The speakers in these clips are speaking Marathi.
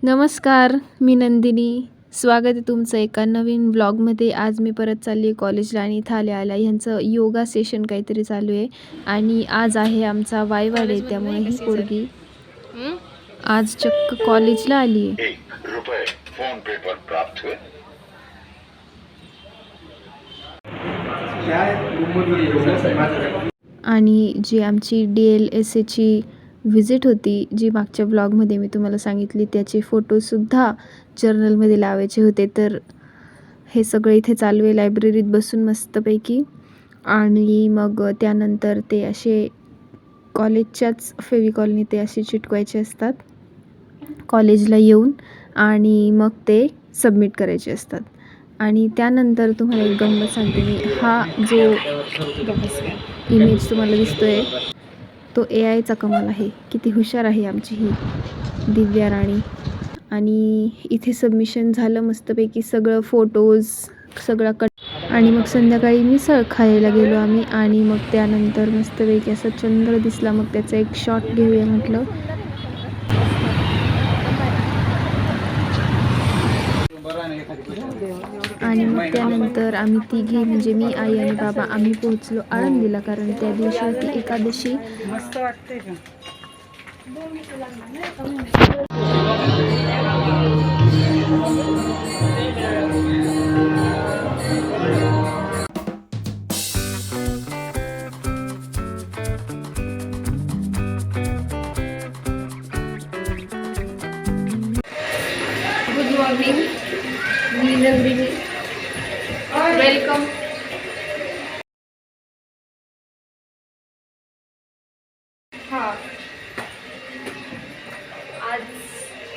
नमस्कार, मी नंदिनी. स्वागत आहे तुमचं एका नवीन ब्लॉगमध्ये. आज मी परत चालली आहे कॉलेजला आणि इथं आल्या ह्यांचं योगा सेशन काहीतरी चालू आहे आणि आज आहे आमचा वायवा डे, त्यामुळे ही पोरगी आज चक्क कॉलेजला आली आहे. आणि जी आमची DLSAची व्हिजिट होती, जी मागच्या ब्लॉगमध्ये मी तुम्हाला सांगितली, त्याचे फोटोसुद्धा जर्नलमध्ये लावायचे होते. तर हे सगळं इथे चालू आहे लायब्ररीत बसून मस्तपैकी. आणि मग त्यानंतर ते असे कॉलेजच्याच फेविकॉलनी ते असे चिटकवायचे असतात कॉलेजला येऊन आणि मग ते सबमिट करायचे असतात. आणि त्यानंतर तुम्हाला एक गंमत सांगते मी. हा जो इमेज तुम्हाला दिसतोय तो AIचा कमाल आहे. किती हुशार आहे आमची ही दिव्या राणी. आणि इथे सबमिशन झालं मस्तपैकी, सगळं फोटोज सगळा आणि मग संध्याकाळी मिसळ खायला गेलो आम्ही. आणि मग त्यानंतर मस्तपैकी असा चंद्र दिसला, मग त्याचा एक शॉट घेऊया म्हटलं. आणि मग त्यानंतर आम्ही तिघी म्हणजे मी, आई आणि बाबा आम्ही पोहोचलो आळंदीला, कारण त्या दिवशी होती एकादशी. मस्त वाटते का? गुड मॉर्निंग, मी नंदिनी. वेलकम. हां, आज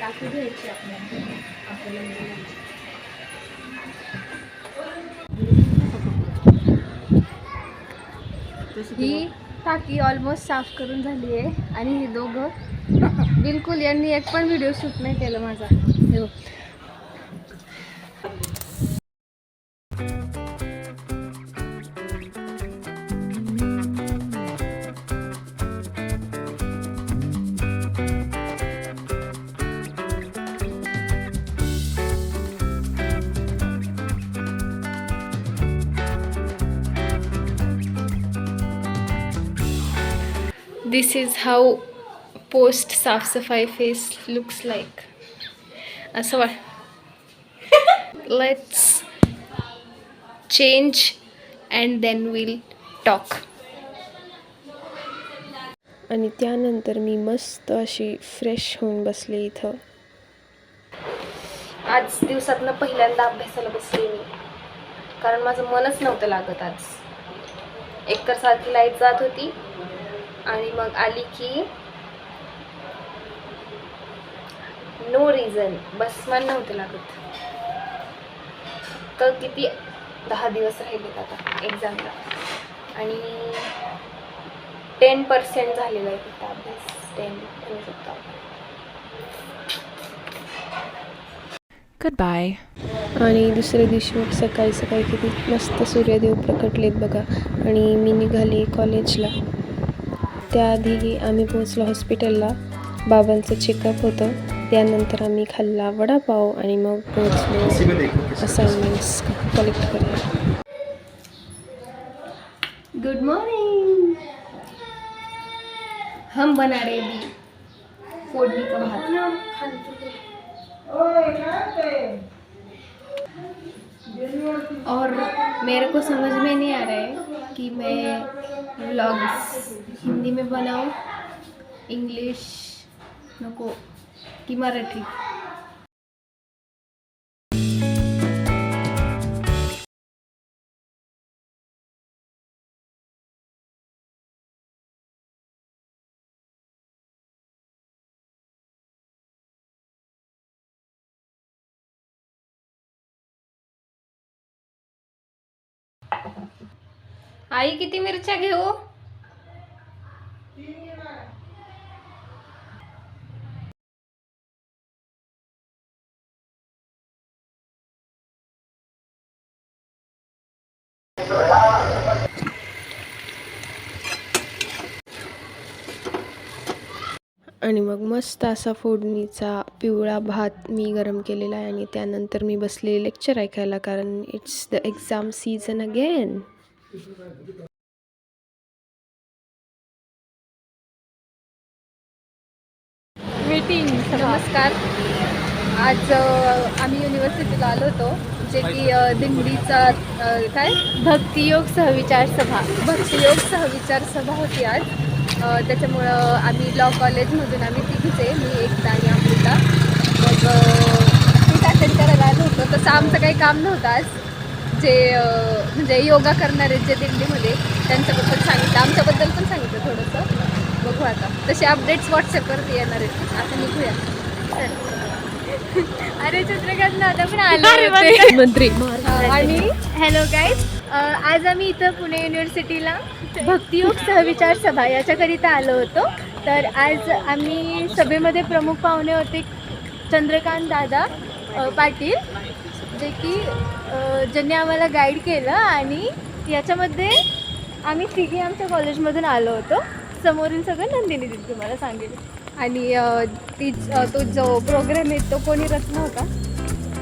टाकी घ्यायची आपल्याला. ही टाकी ऑलमोस्ट साफ करून झाली आहे आणि हे दोघं बिलकुल यांनी एक पण व्हिडिओ शूट नाही केला माझा. This is how post साफसफाई फेस looks like. असं let's change and then will talk. आणि त्यानंतर मी मस्त अशी फ्रेश होऊन बसले इथं. आज दिवसातनं पहिल्यांदा अभ्यासाला बसले मी, कारण माझं मनच नव्हतं लागत आज. एकतर सारखी लाईट जात होती आणि मग आली की नो रिझन, बस मन नव्हतं लागत. तर किती 10 दिवस राहिलेत आता एक्झामला आणि 10% झालेला आहे फक्त अभ्यास. 10 म्हणू शकतो. Goodbye. आणि दुसऱ्या दिवशी मग सकाळी सकाळी किती मस्त सूर्यदेव प्रकटलेत बघा. आणि मी निघाली कॉलेजला. त्याआधी आम्ही पोहोचलो हॉस्पिटलला. बाबांचं चेकअप होतं. त्यानंतर आम्ही खाल्ला वडापाव आणि मग पोहोचलो असाइनमेंट्स कलेक्ट करायला. Good morning. हम बना रहे भी फोड़नी का भात. और मेरे को समझ में नहीं आ रहा है कि मैं व्लॉग्स हिंदी में बनाऊं, इंग्लिश नको कि मराठी. आई किती मिरच्या घेऊ? आणि मग मस्त असा फोडणीचा पिवळा भात मी गरम केलेला आहे आणि त्यानंतर मी बसलेली लेक्चर ऐकायला, कारण it's the exam season again. Meeting. नमस्कार. आज आम्ही युनिव्हर्सिटीला आलो होतो, जे की दिंडीचा काय भक्तियोग सहविचार सभा होती आज. त्याच्यामुळं आम्ही लॉ कॉलेजमधून आम्ही तिघीच आहे, मी एकता आणि अमृता. मग ती अटेंड करायला आलो होतो. तसं आमचं काही काम नव्हतं आज. जे म्हणजे योगा करणारे जे दिंडीमध्ये त्यांच्याबद्दल सांगितलं, आमच्याबद्दल पण सांगितलं थोडंसं. बघू आता, तसे अपडेट्स व्हॉट्सअपवरती येणार आहेत. आता निघूया. अरे चंद्रकांत दादा पण आले मंत्री. आणि हॅलो गाईज, आज आम्ही इथं पुणे युनिव्हर्सिटीला भक्तियोग सहविचार सभा याच्याकरिता आलो होतो. तर आज आम्ही सभेमध्ये प्रमुख पाहुणे होते चंद्रकांत दादा पाटील, जे की ज्यांनी आम्हाला गाईड केलं. आणि याच्यामध्ये आम्ही तिघी आमच्या कॉलेजमधून आलो होतो. समोरील सगळं नंदिनी दिली तुम्हाला सांगेल. आणि तो जो प्रोग्राम आहे तो कोणी रचना होता?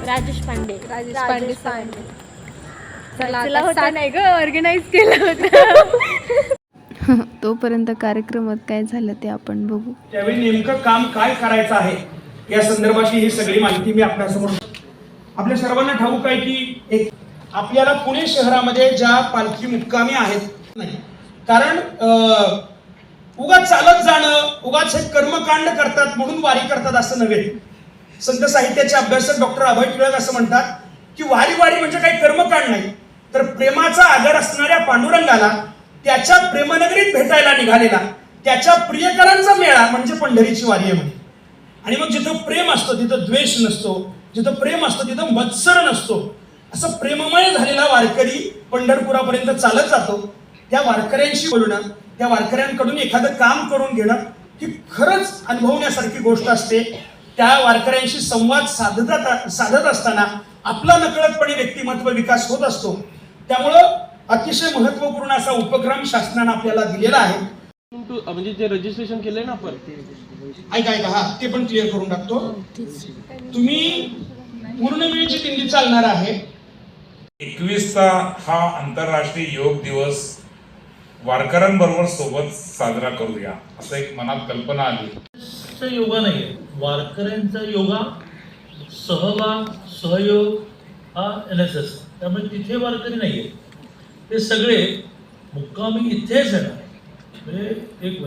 राजेश पांडे. चला होता नाही ग, ऑर्गनाईज केलं होतं. तोपर्यंत कार्यक्रमात काय झालं ते आपण बघू. त्यावेळी नेमकं काम काय करायचं आहे या संदर्भातली ही सगळी माहिती मी आपल्यासमोर. आपल्या सर्वांना ठाऊक आहे की एक आपल्याला पुणे शहरामध्ये ज्या पालखी मुक्कामी आहेत नाही, कारण उगाच चालत जाणं, उगाच हे कर्मकांड करतात म्हणून वारी करतात असं नव्हे. संत साहित्याचे अभ्यासक डॉक्टर अभय टिळक असं म्हणतात की वारी म्हणजे काही कर्मकांड नाही, तर प्रेमाचा आगर असणाऱ्या पांडुरंगाला त्याच्या प्रेमनगरीत भेटायला निघालेला त्याच्या प्रियकरांचा मेळा म्हणजे पंढरीची वारी आहे म्हणे. आणि मग जिथं प्रेम असतं तिथं द्वेष नसतो, जिथं प्रेम असतं तिथं मत्सर नसतो. असं प्रेममय झालेला वारकरी पंढरपुरापर्यंत चालत जातो. त्या वारकऱ्यांशी बोलणं, त्या वारकऱ्यांकडून एखादं काम करून घेणं ही खरंच अनुभवण्यासारखी गोष्ट असते. त्या वारकऱ्यांशी संवाद साधत असताना आपला नकळतपणे व्यक्तिमत्व विकास होत असतो. त्यामुळं अतिशय महत्वपूर्ण असा उपक्रम शासनाने आपल्याला दिलेला आहे. म्हणजे जे रजिस्ट्रेशन केलंय ना आपण, ऐका हा ते पण क्लिअर करून टाकतो. तुम्ही पूर्ण वेळची दिंडी चालणार आहे. 21चा हा आंतरराष्ट्रीय योग दिवस वारकऱ्यांबरोबर सोबत साजरा करूया असं एक मनात कल्पना आली. योगा नाही, वारकऱ्यांचा योगा, सहभाग, सहयोग हा NSS. त्यामुळे तिथे वारकरी नाहीये, ते सगळे मुक्कामी इथेच येणार. म्हणजे एक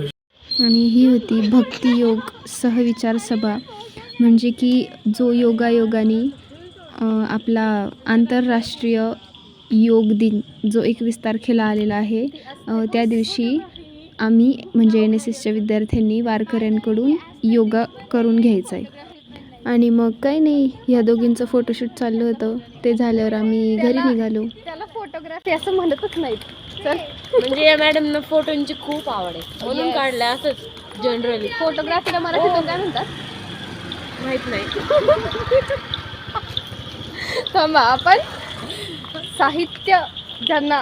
आणि ही होती भक्तियोग सहविचार सभा, म्हणजे की जो योगाने आपला आंतरराष्ट्रीय योग दिन जो 21 तारखेला आलेला आहे, त्या दिवशी आम्ही म्हणजे NSSच्या विद्यार्थ्यांनी वारकऱ्यांकडून योगा करून घ्यायचा आहे. आणि मग काही नाही, ह्या दोघींचं फोटोशूट चाललं होतं. ते झाल्यावर आम्ही घरी निघालो. त्याला फोटोग्राफी असं म्हणतच नाहीत. चल, म्हणजे या मॅडमना फोटोंची खूप आवड आहे म्हणून काढलंय असंच जनरली. फोटोग्राफीला मराठीतून काय म्हणतात माहित नाही. थांबा, आपण साहित्य ज्यांना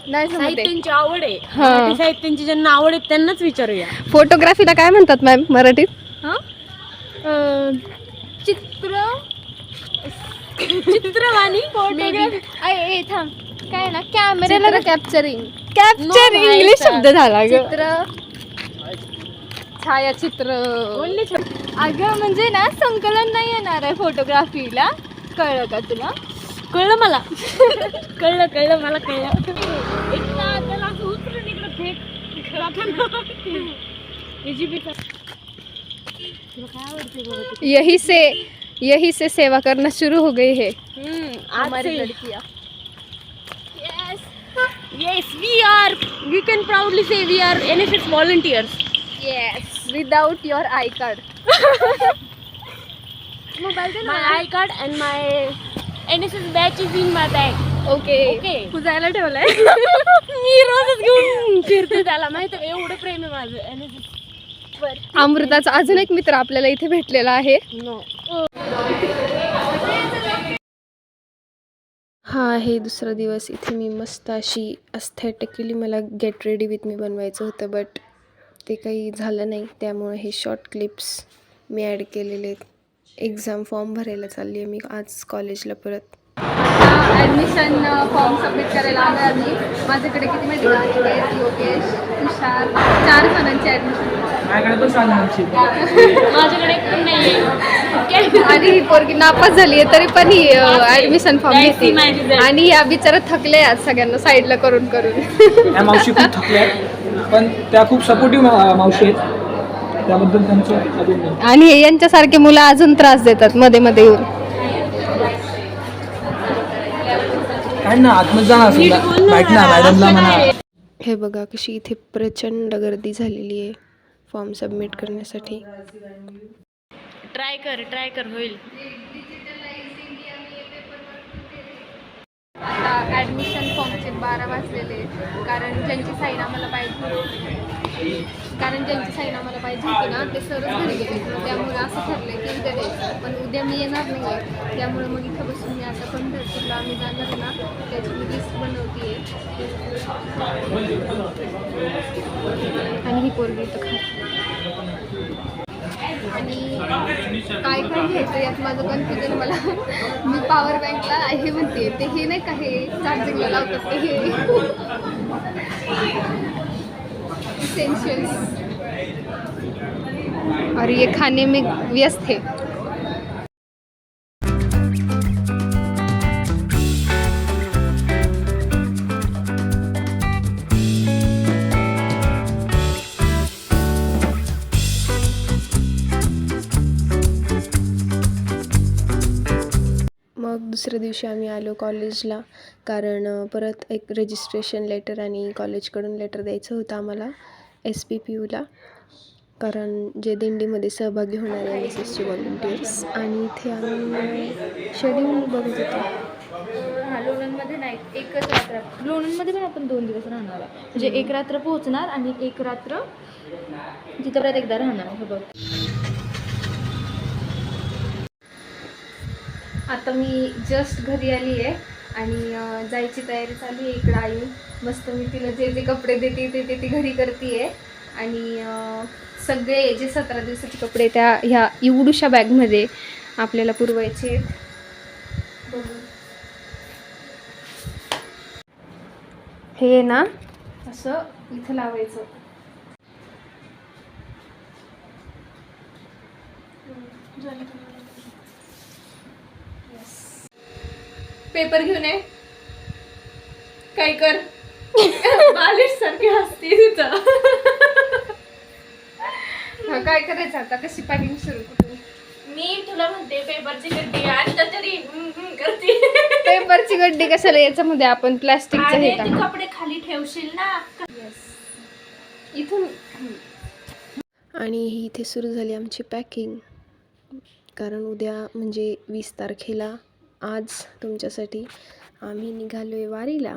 नाही समजते, साहित्यांची आवड आहे, मराठी साहित्यांची ज्यांना आवड आहे त्यांनाच विचारूया. फोटोग्राफीला काय म्हणतात मॅम मराठीत? चित्रवाणी थांब, काय ना, कॅमेऱ्याला कॅप्चरिंग इंग्लिश शब्द झाला. चित्र, छायाचित्र. अगं म्हणजे ना संकलन नाही येणार आहे फोटोग्राफीला, कळलं का तुला? कळलं मला. कळलं मला कळलं. एकदा त्याला असं उचलून इकडं फेक. यही से सेवा करना शुरू हो गई है हमारी लड़कियां. Yes, we can proudly say we are NSS volunteers. Yes, without your I card. My I card and my NSS badge is in my bag. Okay. पुजायला ठेवलाय. मी रोजच घेऊन फिरते त्याला, माहिती आहे एवढं प्रेम आहे माझं NSS. अमृताचा अजून एक मित्र आपल्याला इथे भेटलेला आहे. हा आहे दुसरा दिवस. इथे मी मस्त अशी अस्थेटिकली मला गेट रेडी विथ मी बनवायचं होतं, बट ते काही झालं नाही, त्यामुळे हे शॉर्ट क्लिप्स मी ॲड केलेले आहेत. एक्झाम फॉर्म भरायला चालली आहे मी आज कॉलेजला परत. ॲडमिशन फॉर्म सबमिट करायला आलो आम्ही. माझ्याकडे किती माहिती का, निकेत, योगेश, तुषार, 4 जणांची ॲडमिशन. माझ्याकडे पण नाही आहे. आणि ही पोरगी नापास झाली आहे तरी पण ही ॲडमिशन फॉर्म घेतली. आणि या बिचारा थकले आज सगळ्यांना साईडला करून करून. या मावशी खूप थकल्या आहेत, पण त्या खूप सपोर्टिव्ह मावशी आहेत, त्याबद्दल त्यांचं अभिनंदन. आणि हे यांच्यासारखे मुलं अजून त्रास देतात मध्ये मध्ये येऊन. काय ना आत्महत्या जाणार असेल माहित ना मॅडमला म्हणा. हे बघा कशी इथे प्रचंड गर्दी झालेली आहे फॉर्म सबमिट करण्यासाठी. ट्राय कर होईल. आता ॲडमिशन फॉर्मचे 12 वाजलेले आहेत. कारण ज्यांची साईन आम्हाला पाहिजे होती ना, ते सरच घरी गेले. त्यामुळे असं ठरलं की उद्या द्यायचं, पण उद्या मी येणार नाही आहे. त्यामुळे मग इथं बसून मी आता पंढरपूरला आम्ही जाणार आहे ना, त्याची मी लिस्ट बनवते आणि ही पोरगी इथं खाते. आणि काय काय घ्यायचं यात माझं कन्फ्युजन. मला मी पॉवर बँकला हे म्हणते, ते हे नाही का, हे चार्जिंगला लावतात ते हे इसेन्शियल्स. और ये खाने में व्यस्त है. मग दुसऱ्या दिवशी आम्ही आलो कॉलेजला, कारण परत एक रजिस्ट्रेशन लेटर आणि कॉलेजकडून लेटर द्यायचं होतं आम्हाला SPPUला, कारण जे दिंडीमध्ये सहभागी होणार आहे NSSचे व्हॉलंटियर्स. आणि इथे आम्ही शेड्यूल बघत होतो. लोणंदमध्ये नाही, एकच रात्र. लोणंदमध्ये पण आपण 2 दिवस राहणार आहे. म्हणजे एक रात्र पोहोचणार आणि एक रात्र तिथं परत एकदा राहणार आहे. बघ आता मी जस्ट घरी आली आहे आणि जायची तयारी चालू आहे. इकडं आई मस्त मी तिला जे जे कपडे देते ते ती घरी करते आहे. आणि सगळे जे 17 दिवसाचे कपडे त्या ह्या एवढूशा बॅगमध्ये आपल्याला पुरवायचे आहेत. बघू, हे ना असं इथं लावायचं. पेपर घेऊन ये, काय कर. बालिश सारखी हसती तिथं. काय करायचं आता, कशी पॅकिंग सुरू करू. मी तुला म्हणते पेपरची गड्डी आणि तरी करते. पेपरची गड्डी कशाला, याच्यामध्ये आपण प्लास्टिकचं हे तू टाकू. कपडे खाली ठेवशील ना. इथून. आणि ही इथे सुरू झाली आमची पॅकिंग, कारण उद्या म्हणजे 20 तारखेला आज तुमच्यासाठी आम्ही निघालो आहे वारीला.